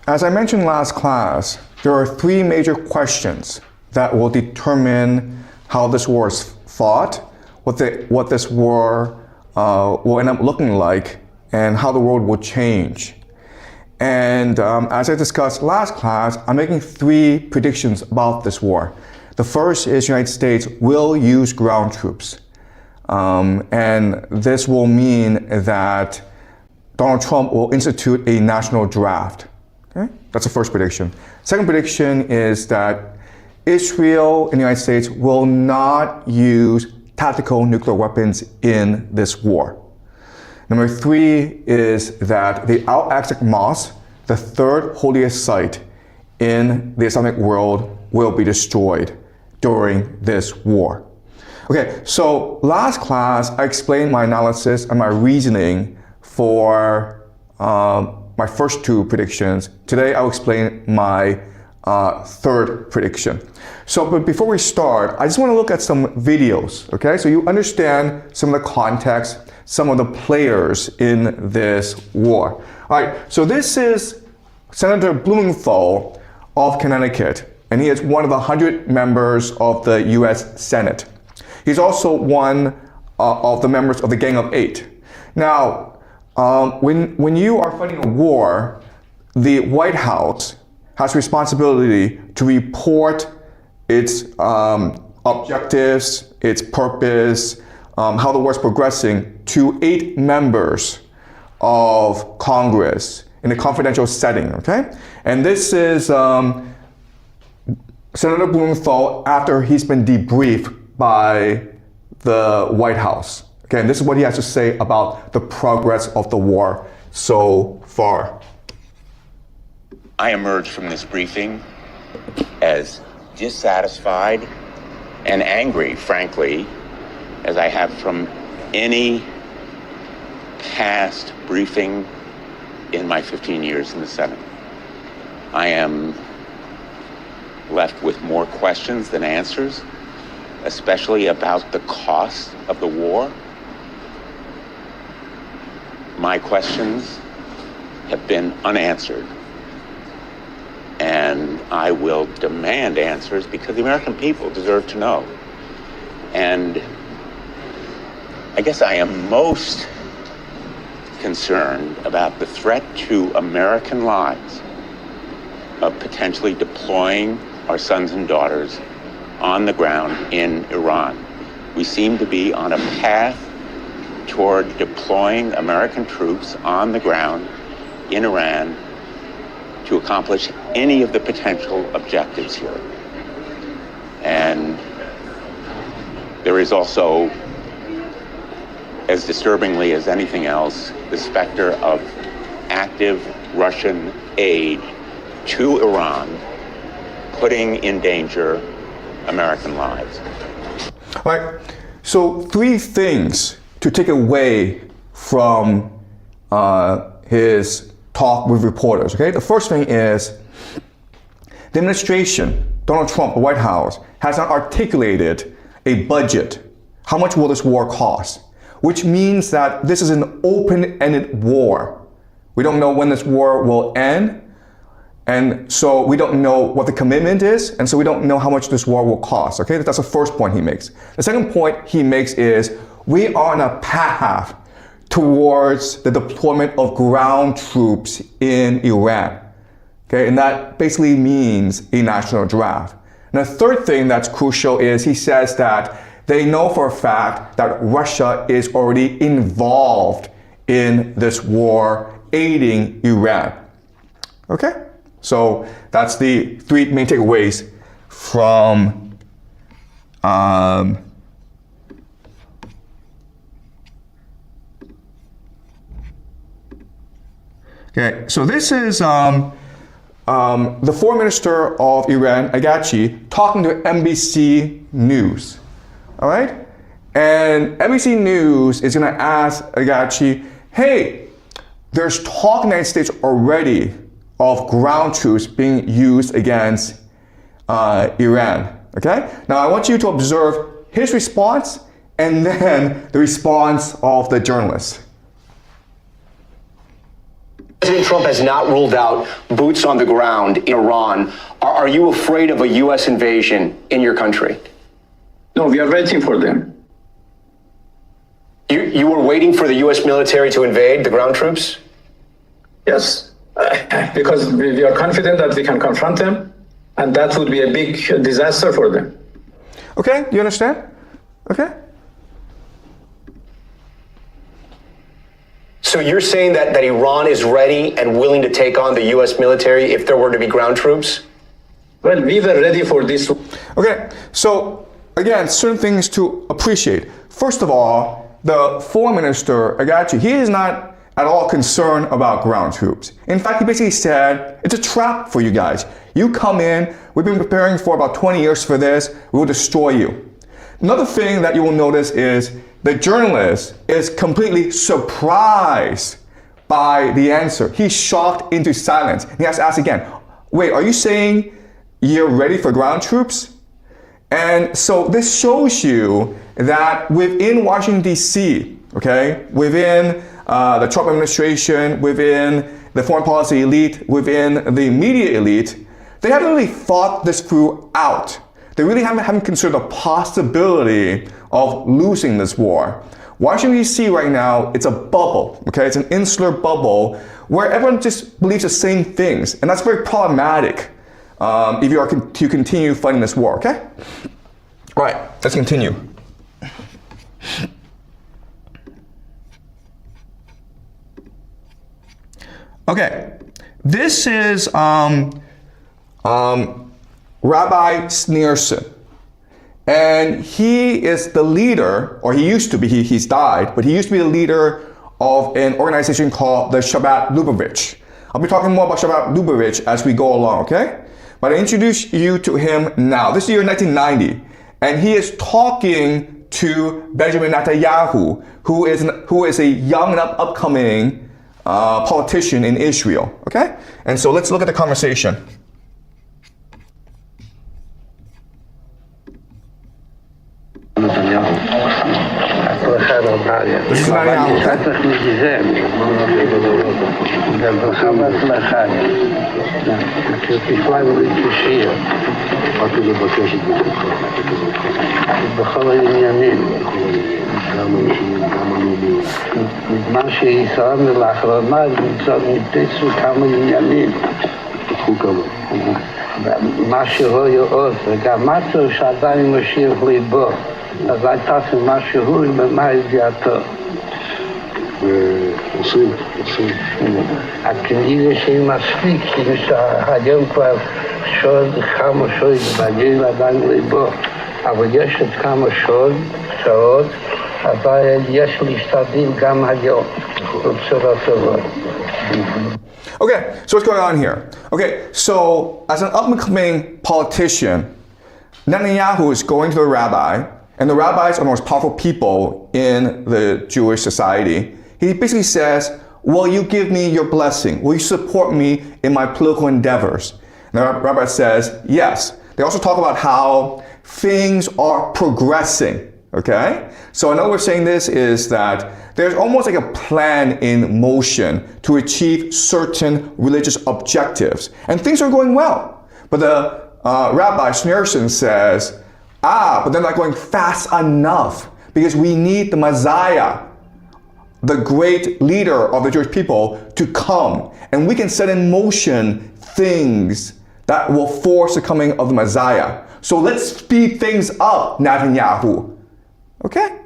As I mentioned last class, there are three major questions that will determine how this war is fought, what this war will end up looking like, and how the world will change. And as I discussed last class, I'm making three predictions about this war. The first is the United States will use ground troops. And this will mean that Donald Trump will institute a national draft. Okay? That's the first prediction. Second prediction is that Israel and the United States will not use tactical nuclear weapons in this war. Number three is that the Al-Aqsa Mosque, the third holiest site in the Islamic world, will be destroyed during this war. Okay, so last class I explained my analysis and my reasoning for my first two predictions. Today I'll explain my third prediction. But before we start, I just want to look at some videos, okay? So you understand some of the context, some of the players in this war. All right, so this is Senator Blumenthal of Connecticut, and he is one of the 100 members of the US Senate. He's also one of the members of the Gang of Eight. Now, when you are fighting a war, the White House has responsibility to report its objectives, its purpose, how the war is progressing to 8 members of Congress in a confidential setting, okay? And this is Senator Blumenthal after he's been debriefed by the White House. Okay, and this is what he has to say about the progress of the war so far. I emerged from this briefing as dissatisfied and angry, frankly, as I have from any past briefing in my 15 years in the Senate. I am left with more questions than answers, especially about the cost of the war. My questions have been unanswered, and I will demand answers because the American people deserve to know. And I guess I am most concerned about the threat to American lives of potentially deploying our sons and daughters on the ground in Iran. We seem to be on a path toward deploying American troops on the ground in Iran to accomplish any of the potential objectives here. And there is also, as disturbingly as anything else, the specter of active Russian aid to Iran, putting in danger American lives. All right, so three things to take away from his talk with reporters, okay? The first thing is the administration, Donald Trump, the White House, has not articulated a budget. How much will this war cost? Which means that this is an open-ended war. We don't know when this war will end, and so we don't know what the commitment is, and so we don't know how much this war will cost, okay? That's the first point he makes. The second point he makes is we are on a path towards the deployment of ground troops in Iran, okay? And that basically means a national draft. And the third thing that's crucial is he says that they know for a fact that Russia is already involved in this war, aiding Iran, okay? So that's the three main takeaways from okay, so this is the foreign minister of Iran, Agachi, talking to NBC News, all right? And NBC News is gonna ask Agachi, hey, there's talk in the United States already of ground troops being used against Iran, okay? Now I want you to observe his response and then the response of the journalist. President Trump has not ruled out boots on the ground in Iran. Are you afraid of a U.S. invasion in your country? No, we are waiting for them. You were waiting for the U.S. military to invade the ground troops? Yes, because we are confident that we can confront them, and that would be a big disaster for them. Okay, you understand? Okay. So you're saying that Iran is ready and willing to take on the U.S. military if there were to be ground troops? Well, we were ready for this. Okay, so again, certain things to appreciate. First of all, the foreign minister, Agachi, he is not at all concerned about ground troops. In fact, he basically said, it's a trap for you guys. You come in, we've been preparing for about 20 years for this, we will destroy you. Another thing that you will notice is the journalist is completely surprised by the answer. He's shocked into silence. He has to ask again, wait, are you saying you're ready for ground troops? And so this shows you that within Washington, D.C., okay, within the Trump administration, within the foreign policy elite, within the media elite, they haven't really thought this through out. They really haven't considered the possibility of losing this war. Washington, D.C. right now, it's a bubble, okay? It's an insular bubble where everyone just believes the same things. And that's very problematic if you are to continue fighting this war, okay? All right, let's continue. Okay, this is Rabbi Schneerson. And he is the leader, or he used to be, he's died, but he used to be the leader of an organization called the Shabbat Lubavitch. I'll be talking more about Shabbat Lubavitch as we go along, okay? But I introduce you to him now. This is year 1990, and he is talking to Benjamin Netanyahu, who is a young and upcoming politician in Israel, okay? And so let's look at the conversation. This is Netanyahu, מה שישראל לאחרונה נתפסו כמה עניינים. מה שרואה עוד, וגם משהו שעדיין משאיר ליבו. אז הייתה משהו במה ידיעתו. עושים. הכנראה שהיא מספיק, שהיום כבר כמה שעות מגיעים עדיין ליבו. אבל יש עוד כמה שעות, אבל יש להשתדל גם היום. בצורה טובה. Okay, so what's going on here? Okay, so as an up-and-coming politician, Netanyahu is going to the rabbi, and the rabbis are the most powerful people in the Jewish society. He basically says, will you give me your blessing? Will you support me in my political endeavors? And the rabbi says, yes. They also talk about how things are progressing, okay? So another way of saying this is that there's almost like a plan in motion to achieve certain religious objectives. And things are going well. But the Rabbi Schneerson says, but they're not going fast enough because we need the Messiah, the great leader of the Jewish people, to come. And we can set in motion things that will force the coming of the Messiah. So let's speed things up, Netanyahu. Okay?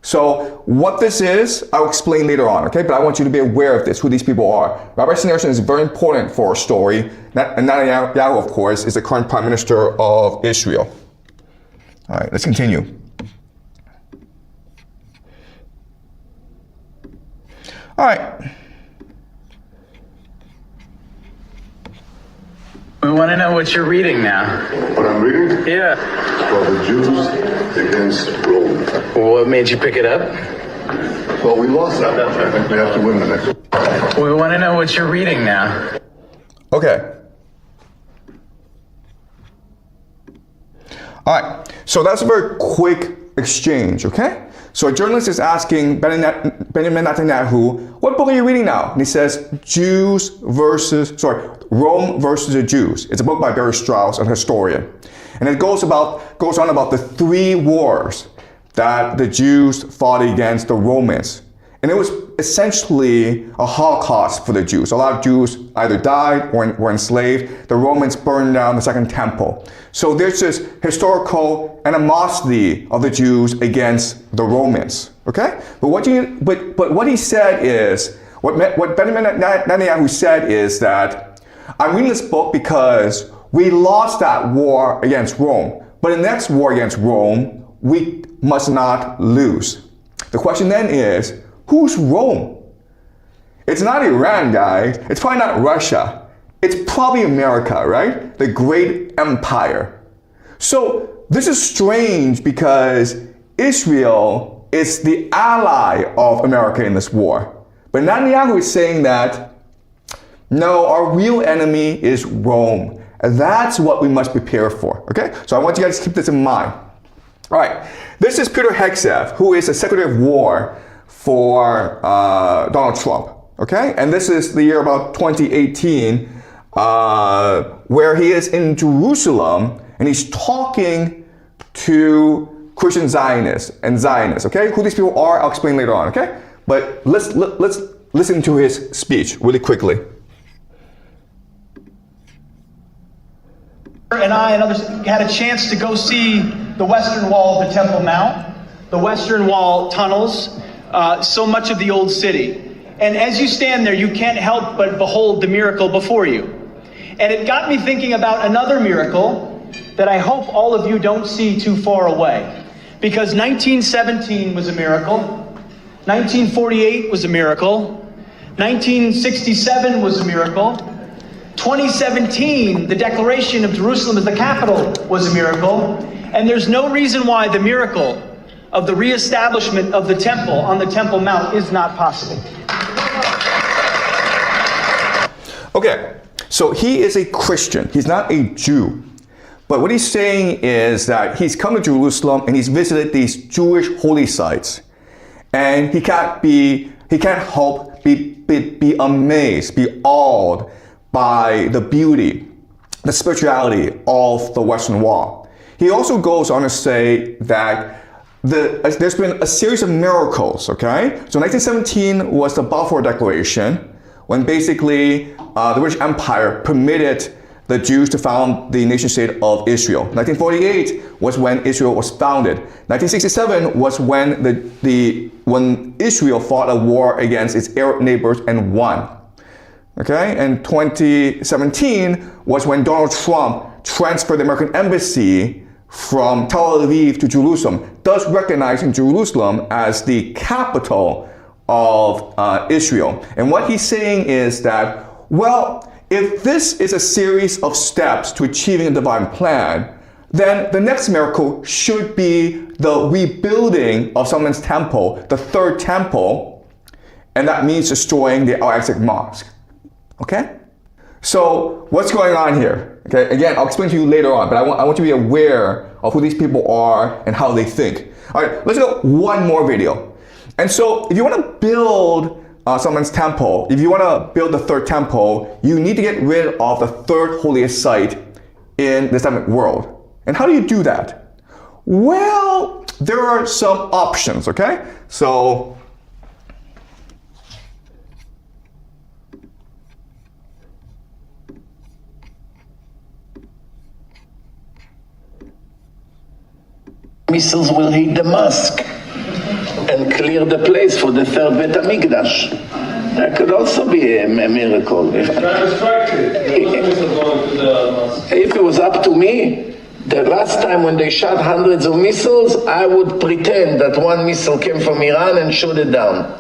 So what this is, I'll explain later on, okay? But I want you to be aware of this, who these people are. Rabbi Schneerson is very important for our story. And Netanyahu, of course, is the current Prime Minister of Israel. All right, let's continue. All right. We want to know what you're reading now. What I'm reading? Yeah. It's called The Jews Against Rome. What made you pick it up? Well, we lost that one. I think we have to win the next one. We want to know what you're reading now. Okay. All right, so that's a very quick exchange, okay? So a journalist is asking Benjamin Netanyahu, what book are you reading now? And he says, Rome versus the Jews. It's a book by Barry Strauss, a historian. And it goes on about the 3 wars that the Jews fought against the Romans. And it was essentially a Holocaust for the Jews. A lot of Jews either died or were enslaved. The Romans burned down the Second Temple. So there's this historical animosity of the Jews against the Romans. Okay? But what he said is, what Benjamin Netanyahu said is that, I'm reading this book because we lost that war against Rome. But in the next war against Rome, we must not lose. The question then is, who's Rome? It's not Iran, guys. It's probably not Russia. It's probably America, right? The great empire. So this is strange because Israel is the ally of America in this war. But Netanyahu is saying that, no, our real enemy is Rome. And that's what we must prepare for, okay? So I want you guys to keep this in mind. All right, this is Peter Hegseth, who is the Secretary of War for Donald Trump, okay? And this is the year about 2018, where he is in Jerusalem and he's talking to Christian Zionists, okay? Who these people are, I'll explain later on, okay? But let's listen to his speech really quickly. And I and others had a chance to go see the Western Wall of the Temple Mount, the Western Wall tunnels, so much of the old city. And as you stand there, you can't help but behold the miracle before you. And it got me thinking about another miracle that I hope all of you don't see too far away. Because 1917 was a miracle, 1948 was a miracle, 1967 was a miracle, 2017, the declaration of Jerusalem as the capital was a miracle, and there's no reason why the miracle of the reestablishment of the temple on the Temple Mount is not possible. Okay, so he is a Christian. He's not a Jew. But what he's saying is that he's come to Jerusalem and he's visited these Jewish holy sites. And he can't help be amazed, be awed by the beauty, the spirituality of the Western Wall. He also goes on to say that there's been a series of miracles, okay? So 1917 was the Balfour Declaration, when basically the British Empire permitted the Jews to found the nation-state of Israel. 1948 was when Israel was founded. 1967 was when when Israel fought a war against its Arab neighbors and won. Okay, and 2017 was when Donald Trump transferred the American embassy from Tel Aviv to Jerusalem, thus recognizing Jerusalem as the capital of Israel. And what he's saying is that, well, if this is a series of steps to achieving a divine plan, then the next miracle should be the rebuilding of Solomon's temple, the third temple, and that means destroying the Al-Aqsa Mosque. Okay? So what's going on here? Okay, again, I'll explain to you later on, but I want you to be aware of who these people are and how they think. All right, let's go one more video. And so if you want to build Solomon's temple, if you want to build the third temple, you need to get rid of the third holiest site in the Islamic world. And how do you do that? Well, there are some options, okay? So missiles will hit the mosque and clear the place for the third Bet HaMikdash. That could also be a miracle. If it was up to me, the last time when they shot hundreds of missiles, I would pretend that one missile came from Iran and shoot it down.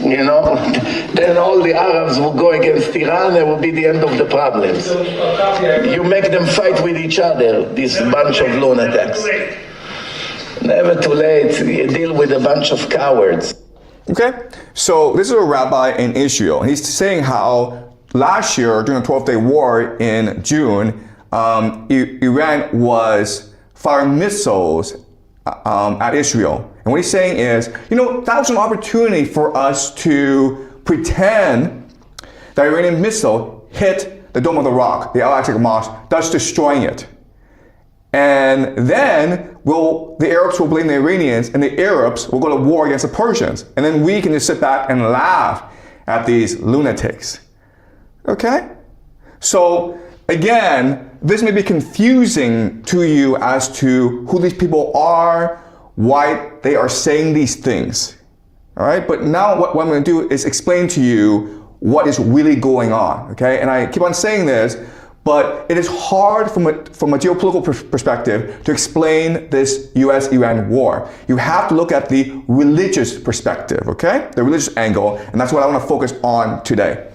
You know, then all the Arabs will go against Iran, it will be the end of the problems. You make them fight with each other, this bunch of lunatics. Never too late, you deal with a bunch of cowards. Okay, so this is a rabbi in Israel. He's saying how last year, during the 12-day war in June, Iran was firing missiles at Israel. And what he's saying is, that was an opportunity for us to pretend that Iranian missile hit the Dome of the Rock, the Al-Aqsa Mosque, thus destroying it. And then the Arabs will blame the Iranians, and the Arabs will go to war against the Persians. And then we can just sit back and laugh at these lunatics. Okay? So, again, this may be confusing to you as to who these people are, why they are saying these things. All right? But now what I'm going to do is explain to you what is really going on. Okay? And I keep on saying this, but it is hard from a geopolitical perspective to explain this US-Iran war. You have to look at the religious perspective, okay? The religious angle, and that's what I want to focus on today.